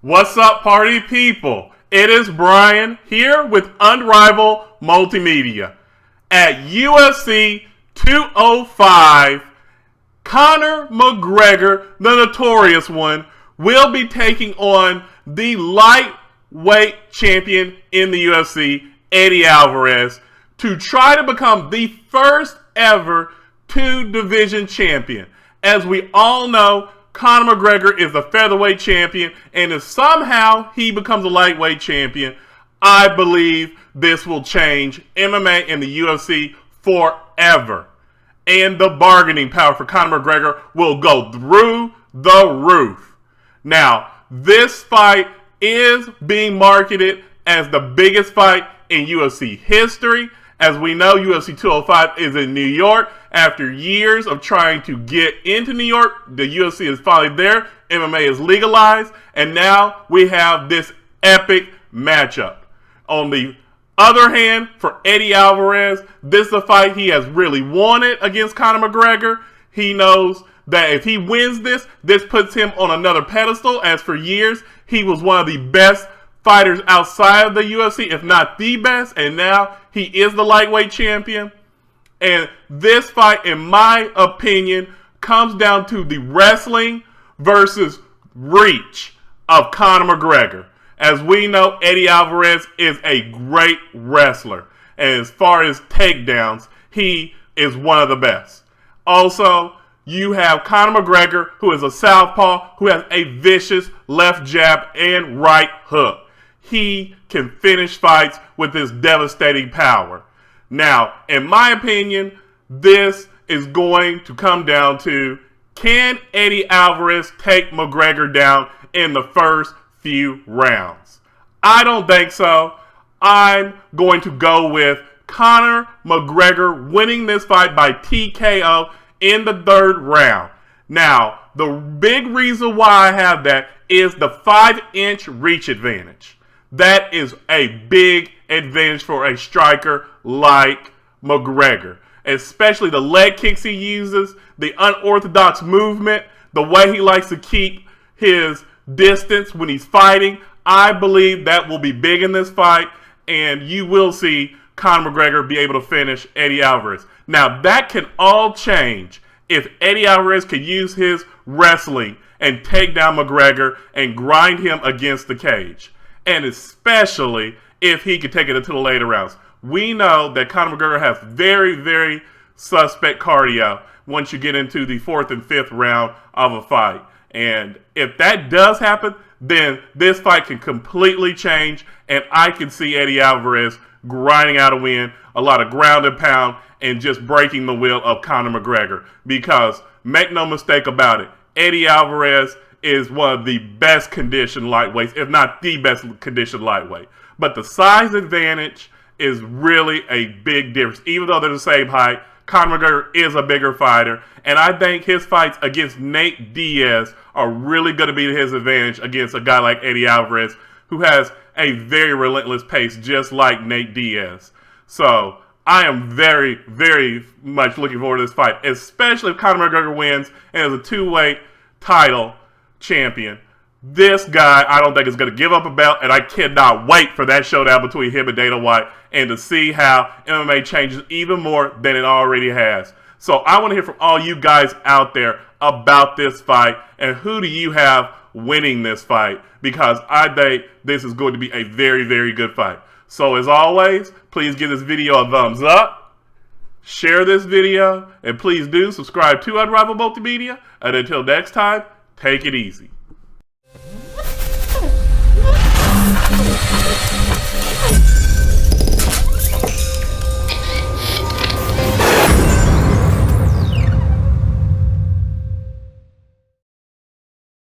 What's up, party people? It is Brian here with Unrivaled Multimedia. At UFC 205, Conor McGregor, the notorious one, will be taking on the lightweight champion in the UFC, Eddie Alvarez, to try to become the first ever two-division champion. As we all know, Conor McGregor is the featherweight champion, and if somehow he becomes a lightweight champion, I believe this will change MMA and the UFC forever. And the bargaining power for Conor McGregor will go through the roof. Now, this fight is being marketed as the biggest fight in UFC history. As we know, UFC 205 is in New York. After years of trying to get into New York, the UFC is finally there. MMA is legalized. And now we have this epic matchup. On the other hand, for Eddie Alvarez, this is a fight he has really wanted against Conor McGregor. He knows that if he wins this puts him on another pedestal. As for years, he was one of the best fighters outside of the UFC, if not the best, and now he is the lightweight champion. And this fight, in my opinion, comes down to the wrestling versus reach of Conor McGregor. As we know, Eddie Alvarez is a great wrestler, and as far as takedowns, he is one of the best. Also, you have Conor McGregor, who is a southpaw, who has a vicious left jab and right hook. He can finish fights with his devastating power. Now, in my opinion, this is going to come down to, can Eddie Alvarez take McGregor down in the first few rounds? I don't think so. I'm going to go with Conor McGregor winning this fight by TKO in the third round. Now, the big reason why I have that is the 5-inch reach advantage. That is a big advantage for a striker like McGregor. Especially the leg kicks he uses, the unorthodox movement, the way he likes to keep his distance when he's fighting. I believe that will be big in this fight, and you will see Conor McGregor be able to finish Eddie Alvarez. Now, that can all change if Eddie Alvarez can use his wrestling and take down McGregor and grind him against the cage. And especially if he can take it into the later rounds. We know that Conor McGregor has very, very suspect cardio once you get into the 4th and 5th round of a fight. And if that does happen, then this fight can completely change, and I can see Eddie Alvarez grinding out a win, a lot of ground and pound, and just breaking the will of Conor McGregor. Because, make no mistake about it, Eddie Alvarez is one of the best conditioned lightweights, if not the best conditioned lightweight. But the size advantage is really a big difference. Even though they're the same height, Conor McGregor is a bigger fighter. And I think his fights against Nate Diaz are really going to be his advantage against a guy like Eddie Alvarez, who has a very relentless pace, just like Nate Diaz. So I am very, very much looking forward to this fight, especially if Conor McGregor wins and is a two-weight title champion. This guy, I don't think is going to give up a belt, and I cannot wait for that showdown between him and Dana White and to see how MMA changes even more than it already has. So I want to hear from all you guys out there about this fight, and who do you have winning this fight? Because I think this is going to be a very, very good fight. So as always, please give this video a thumbs up, share this video, and please do subscribe to Unrivaled Multimedia. And until next time, take it easy.